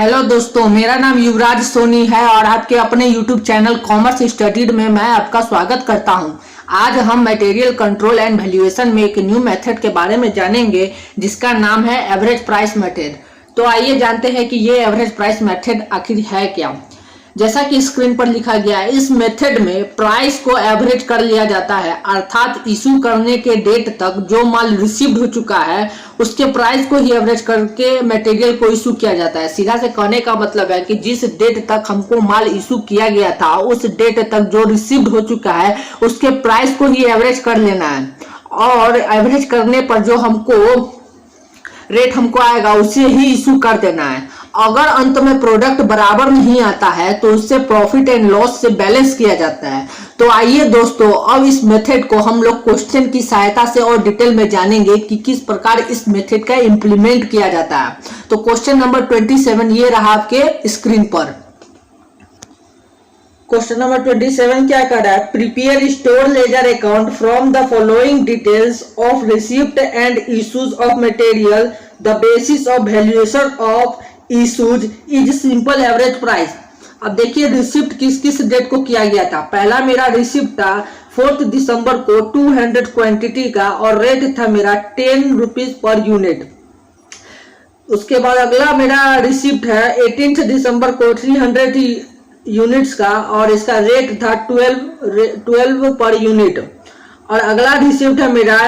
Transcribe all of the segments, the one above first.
Hello दोस्तों, मेरा नाम युवराज सोनी है और आपके अपने यूट्यूब चैनल कॉमर्स स्टडीड में मैं आपका स्वागत करता हूं। आज हम मटेरियल कंट्रोल एंड वैल्यूएशन में एक न्यू मेथड के बारे में जानेंगे जिसका नाम है एवरेज प्राइस मेथड। तो आइए जानते हैं कि ये एवरेज प्राइस मेथड आखिर है क्या। जैसा कि स्क्रीन पर लिखा गया है, इस मेथड में प्राइस को एवरेज कर लिया जाता है, अर्थात इशू करने के डेट तक जो माल रिसीव्ड हो चुका है उसके प्राइस को ही एवरेज करके मटेरियल को इशू किया जाता है। सीधा से कहने का मतलब है कि जिस डेट तक हमको माल इशू किया गया था उस डेट तक जो रिसीव्ड हो चुका है उसके प्राइस को ही एवरेज कर लेना है, और एवरेज करने पर जो हमको रेट हमको आएगा उसे ही इशू कर देना है। अगर अंत में प्रोडक्ट बराबर नहीं आता है तो उससे प्रॉफिट एंड लॉस से बैलेंस किया जाता है। तो आइए दोस्तों, अब इस मेथड को हम लोग क्वेश्चन की सहायता से और डिटेल में जानेंगे कि किस प्रकार इस मेथड का इम्प्लीमेंट किया जाता है। तो क्वेश्चन नंबर 27 ये रहा आपके स्क्रीन पर। क्वेश्चन नंबर 27 क्या कर रहा है? Prepare store ledger account from the following details of receipt and issues of material, the basis of valuation of issues is simple average price. अब देखिए रिसिप्ट किस किस डेट को किया गया था। पहला मेरा रिसिप्ट था 4 दिसंबर को 200 क्वांटिटी का और रेट था मेरा 10 रुपीज पर यूनिट। उसके बाद अगला मेरा रिसिप्ट है 18 दिसंबर को 300 यूनिट्स का और इसका रेट था 12 पर यूनिट। और अगला रिसिप्ट है मेरा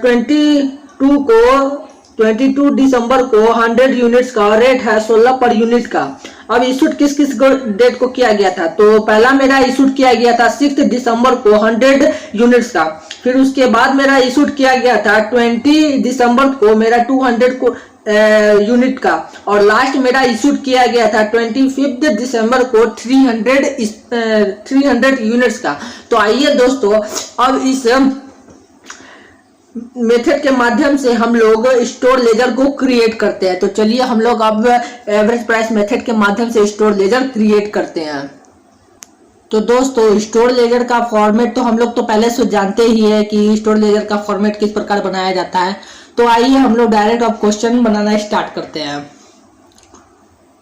22 दिसंबर को 100 यूनिट्स का और रेट है 16 पर यूनिट का। अब इशूड किस किस डेट को किया गया था? तो पहला मेरा इशूड किया गया था 6 दिसंबर को 100 यूनिट्स का। फिर उसके बाद मेरा इशूड किया गया था 20 दिसंबर को मेरा 200 यूनिट का, और लास्ट मेरा इशूड किया गया था 25 दिसंबर को 300 यूनिट्स का। तो आइए दोस्तों, अब इस मेथड के माध्यम से हम लोग स्टोर लेजर को क्रिएट करते हैं। तो चलिए हम लोग अब एवरेज प्राइस मेथड के माध्यम से स्टोर लेजर क्रिएट करते हैं। तो दोस्तों, स्टोर लेजर का फॉर्मेट तो हम लोग तो पहले से जानते ही है कि स्टोर लेजर का फॉर्मेट किस प्रकार बनाया जाता है। तो आइए हम लोग डायरेक्ट अब क्वेश्चन बनाना स्टार्ट करते हैं।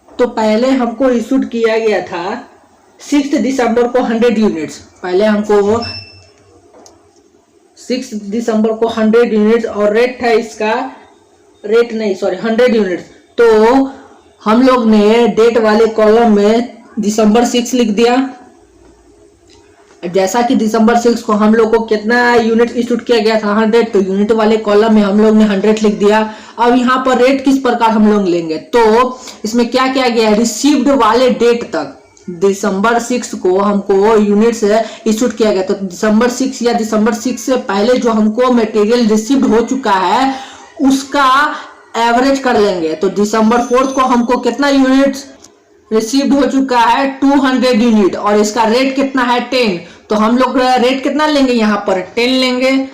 तो पहले हमको इशूड किया गया था 6 दिसंबर को 100 यूनिट्स। पहले हमको 6 दिसंबर को 100 यूनिट्स और रेट था इसका 100 यूनिट्स। तो हम लोग ने डेट वाले कॉलम में दिसंबर 6 लिख दिया। जैसा कि दिसंबर 6 को हम लोग को कितना यूनिट इशूड किया गया था 100, तो यूनिट वाले कॉलम में हम लोग ने 100 लिख दिया। अब यहाँ पर रेट किस प्रकार हम लोग लेंगे? तो इसमें क्या किया गया है, रिसीव्ड वाले डेट तक दिसंबर 6 को हमको यूनिट्स इशूड किया गया। तो दिसंबर 6 या दिसंबर 6 से पहले जो हमको मटेरियल रिसीव्ड हो चुका है उसका एवरेज कर लेंगे। तो दिसंबर 4 को हमको कितना यूनिट्स रिसीव्ड हो चुका है 200 यूनिट और इसका रेट कितना है 10। तो हम लोग रेट कितना लेंगे, यहाँ पर 10 लेंगे।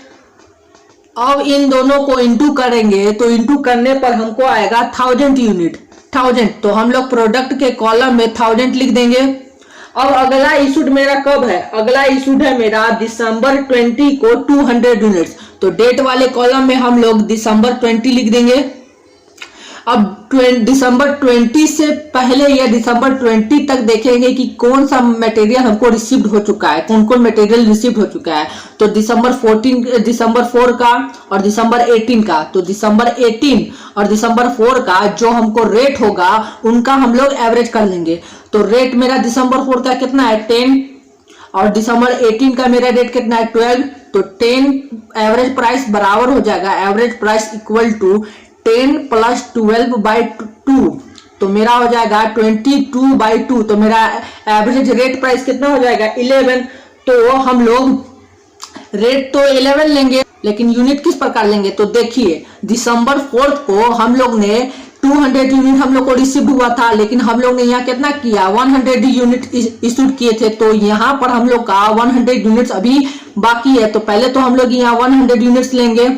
अब इन दोनों को इंटू करेंगे तो इंटू करने पर हमको आएगा 1000 यूनिट 1000। तो हम लोग प्रोडक्ट के कॉलम में 1000 लिख देंगे। अब अगला इशूड मेरा कब है? अगला इशूड है मेरा दिसंबर 20 को 200 यूनिट्स। तो डेट वाले कॉलम में हम लोग दिसंबर 20 लिख देंगे। अब दिसंबर 20 से पहले या दिसंबर 20 तक देखेंगे कि कौन सा मटेरियल हमको रिसीव्ड हो चुका है, कौन कौन मटेरियल रिसीव्ड हो चुका है। तो दिसंबर 4 का और दिसंबर 18 का। तो दिसंबर 18 और दिसंबर 4 का जो हमको रेट होगा उनका हम लोग एवरेज कर लेंगे। तो रेट मेरा दिसंबर 4 का कितना है 10 और दिसंबर 18 का मेरा रेट कितना है 12। तो 10 एवरेज प्राइस बराबर हो जाएगा, average price equal to 10 plus 12/2। तो मेरा हो जाएगा 22/2। तो मेरा एवरेज रेट प्राइस कितना हो जाएगा 11। तो हम लोग रेट तो 11 लेंगे लेकिन यूनिट किस प्रकार लेंगे? तो देखिए दिसंबर 4 को हम लोग ने 200 यूनिट हम लोग को रिसीव हुआ था, लेकिन हम लोग ने यहाँ कितना किया 100 यूनिट इशूड किए थे। तो यहाँ पर हम लोग का 100 यूनिट्स अभी बाकी है। तो पहले तो हम लोग यहाँ 100 यूनिट्स लेंगे।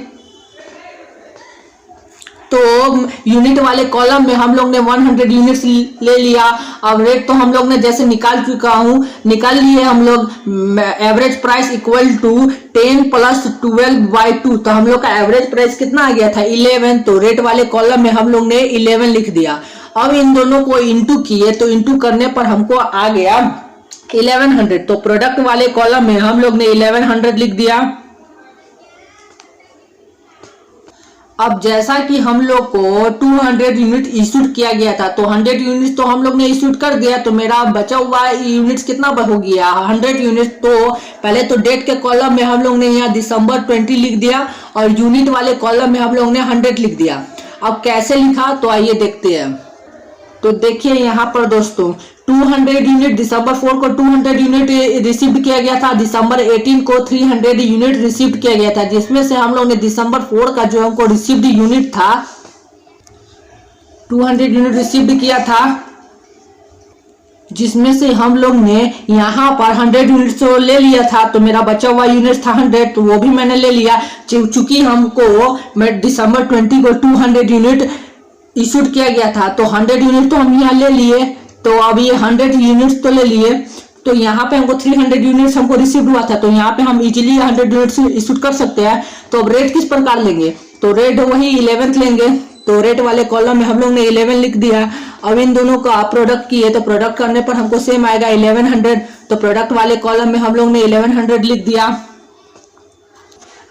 तो यूनिट वाले कॉलम में हम लोग ने 100 यूनिट्स ले लिया। अब रेट तो हम लोग ने जैसे निकाल लिए हम लोग average price equal to 10 plus 12/2। तो हम लोग का एवरेज प्राइस कितना आ गया था 11। तो रेट वाले कॉलम में हम लोग ने 11 लिख दिया। अब इन दोनों को इंटू किए तो इंटू करने पर हमको आ गया 1100। तो प्रोडक्ट वाले कॉलम में हम लोग ने 1100 लिख दिया। अब जैसा कि हम लोग को 200 यूनिट इशूड किया गया था, तो 100 यूनिट तो हम लोग ने इशूड कर दिया, तो मेरा बचा हुआ यूनिट्स कितना हो गया 100 यूनिट। तो पहले तो डेट के कॉलम में हम लोग ने यहाँ दिसंबर 20 लिख दिया और यूनिट वाले कॉलम में हम लोग ने 100 लिख दिया। अब कैसे लिखा तो आइए देखते हैं। तो देखिए यहाँ पर दोस्तों 200 यूनिट दिसंबर 4 को 200 यूनिट रिसीव किया गया था, दिसंबर 18 को 300 यूनिट रिसीव किया गया था, जिसमें से हम लोग ने दिसंबर 4 का जो हमको रिसीव्ड यूनिट था 200 यूनिट रिसीव्ड किया था, जिसमें से हम लोग ने यहाँ पर 100 यूनिट तो ले लिया था, तो मेरा बचा हुआ यूनिट था 100, तो वो भी मैंने ले लिया। चूंकि हमको मैं दिसंबर 20 को 200 यूनिट इशूड किया गया था, तो 100 यूनिट तो हम यहाँ ले लिए, तो अब ये 100 यूनिट्स तो ले लिए, तो यहाँ पे हमको 300 यूनिट्स हमको रिसीव हुआ था, तो यहाँ पे हम इजीली 100 यूनिट्स इशूड कर सकते हैं। तो अब रेट किस प्रकार लेंगे, तो रेट वही 11th लेंगे, तो रेट वाले कॉलम में हम लोग ने 11 लिख दिया। अब इन दोनों का प्रोडक्ट किए तो प्रोडक्ट करने पर हमको सेम आएगा 1100, तो प्रोडक्ट वाले कॉलम में हम लोग ने 1100 लिख दिया।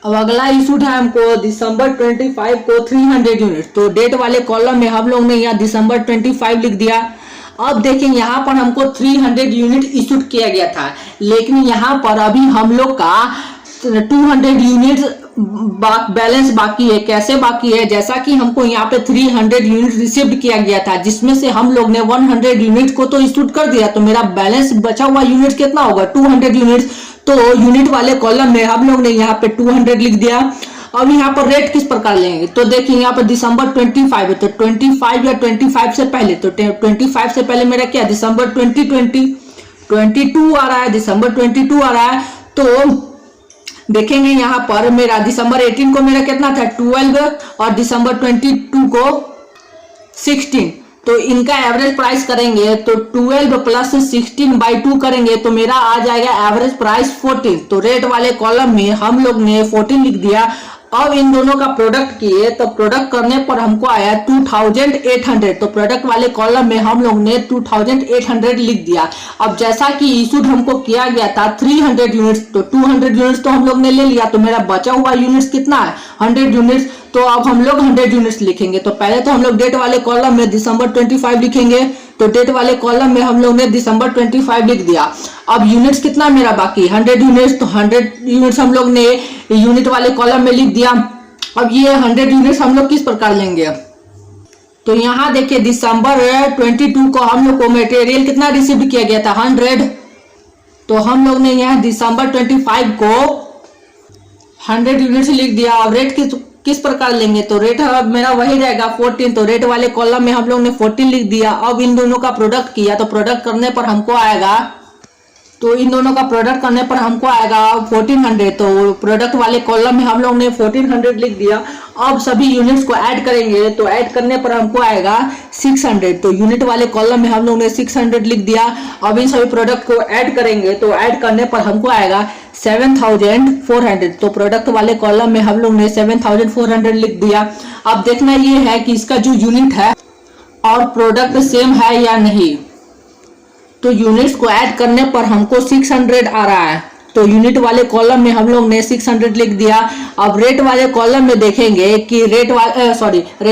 अब अगला इशूड है हमको दिसंबर 25 को 300 यूनिट, तो डेट वाले कॉलम में हम लोग ने यहाँ दिसंबर 25 लिख दिया। अब देखिए यहाँ पर हमको 300 यूनिट इशूड किया गया था, लेकिन यहाँ पर अभी हम लोग का 200 यूनिट बैलेंस बाकी है। कैसे बाकी है, जैसा कि हमको यहाँ पे 300 यूनिट रिसीव्ड किया गया था, जिसमें से हम लोग ने 100 यूनिट को तो इशूड कर दिया, तो मेरा बैलेंस बचा हुआ यूनिट कितना होगा 200 यूनिट। तो यूनिट वाले कॉलम में हम लोग ने यहाँ पे 200 लिख दिया। अब यहाँ पर रेट किस प्रकार लेंगे, तो देखिए यहाँ पर दिसंबर 25 है, तो 25 या 25 से पहले, तो 25 से पहले मेरा क्या दिसंबर 2020 22 आ रहा है, दिसंबर 22 आ रहा है। तो देखेंगे यहाँ पर मेरा दिसंबर 18 को मेरा कितना था 12 और दिसंबर 22 को 16, तो इनका एवरेज प्राइस करेंगे तो 12 प्लस 16 बाई 2 करेंगे तो मेरा आ जाएगा एवरेज प्राइस 14। तो रेट वाले कॉलम में हम लोग ने 14 लिख दिया। अब इन दोनों का प्रोडक्ट किए तो प्रोडक्ट करने पर हमको आया 2800, तो प्रोडक्ट वाले कॉलम में हम लोग ने 2800 लिख दिया। अब जैसा कि इशूड हमको किया गया था 300 यूनिट्स, तो 200 यूनिट्स तो हम लोग ने ले लिया, तो मेरा बचा हुआ यूनिट्स कितना है 100 यूनिट्स। तो अब हम लोग 100 यूनिट्स लिखेंगे, तो पहले तो हम लोग डेट वाले कॉलम में दिसंबर 25 लिखेंगे, तो डेट वाले कॉलम में हम लोग ने दिसंबर 25 लिख दिया। अब यूनिट्स कितना मेरा बाकी 100 यूनिट्स, तो 100 यूनिट्स हम लोग ने यूनिट वाले कॉलम में लिख दिया। अब ये 100 यूनिट्स हम लोग किस प्रकार लेंगे, तो यहाँ देखिए दिसंबर 22 को हम लोग को मटेरियल कितना रिसीव किया गया था 100, तो हम लोग ने यहाँ दिसंबर 25 को 100 यूनिट्स लिख दिया। अब रेट किस प्रकार लेंगे, तो रेट अब मेरा वही रहेगा 14, तो रेट वाले कॉलम में हम लोग ने 14 लिख दिया। अब इन दोनों का प्रोडक्ट किया तो प्रोडक्ट करने पर हमको आएगा, तो इन दोनों का प्रोडक्ट करने पर हमको आएगा 1400, तो प्रोडक्ट वाले कॉलम में हम लोग ने 1400 लिख दिया। अब सभी यूनिट्स को ऐड करेंगे तो ऐड करने पर हमको आएगा 600, तो यूनिट वाले कॉलम में हम लोग ने 600 लिख दिया। अब इन सभी प्रोडक्ट को ऐड करेंगे तो ऐड करने पर हमको आएगा 7400, तो प्रोडक्ट वाले कॉलम में हम लोग ने 7400 लिख दिया। अब देखना ये है कि इसका जो यूनिट है और प्रोडक्ट सेम है या नहीं, तो यूनिट्स को ऐड करने पर हमको 600 आ रहा है, तो यूनिट वाले कॉलम में हम लोग ने 600 लिख दिया। अब रेट वाले कॉलम में देखेंगे कि रेट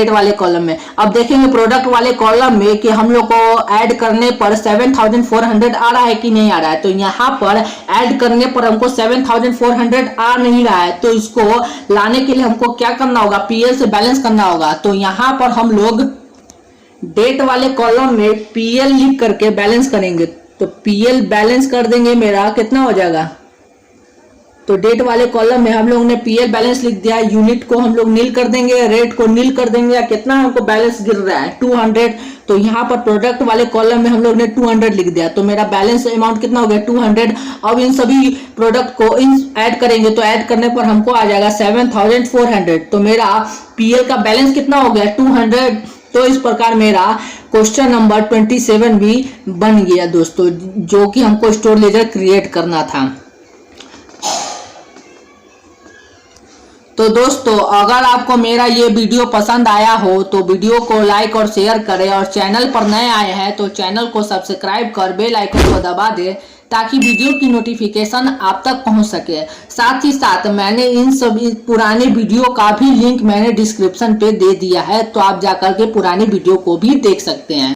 वाले कॉलम में अब देखेंगे प्रोडक्ट वाले कॉलम में कि हम लोग को ऐड करने पर 7400 आ रहा है कि नहीं आ रहा है, तो यहाँ पर ऐड करने पर हमको 7400 आ नहीं रहा है, तो इसको लाने के लिए हमको क्या करना होगा पीएल से बैलेंस करना होगा। तो यहाँ पर हम लोग डेट वाले कॉलम में पीएल लिख करके बैलेंस करेंगे, तो पीएल बैलेंस कर देंगे मेरा कितना हो जाएगा, तो डेट वाले कॉलम में हम लोग ने पीएल बैलेंस लिख दिया। यूनिट को हम लोग नील कर देंगे, रेट को नील कर देंगे, कितना हमको बैलेंस गिर रहा है 200, तो यहाँ पर प्रोडक्ट वाले कॉलम में हम लोग ने 200 लिख दिया, तो मेरा बैलेंस अमाउंट कितना हो गया 200। अब इन सभी प्रोडक्ट को ऐड करेंगे तो ऐड करने पर हमको आ जाएगा 7400, तो मेरा पीएल का बैलेंस कितना हो गया 200। तो इस प्रकार मेरा क्वेश्चन नंबर 27 भी बन गया दोस्तों, जो कि हमको स्टोर लेजर क्रिएट करना था। तो दोस्तों अगर आपको मेरा ये वीडियो पसंद आया हो तो वीडियो को लाइक और शेयर करें, और चैनल पर नए आए हैं तो चैनल को सब्सक्राइब कर बेल आइकन को दबा दें ताकि वीडियो की नोटिफिकेशन आप तक पहुंच सके। साथ ही साथ मैंने इन सभी पुराने वीडियो का भी लिंक मैंने डिस्क्रिप्शन पे दे दिया है, तो आप जाकर के पुराने वीडियो को भी देख सकते हैं।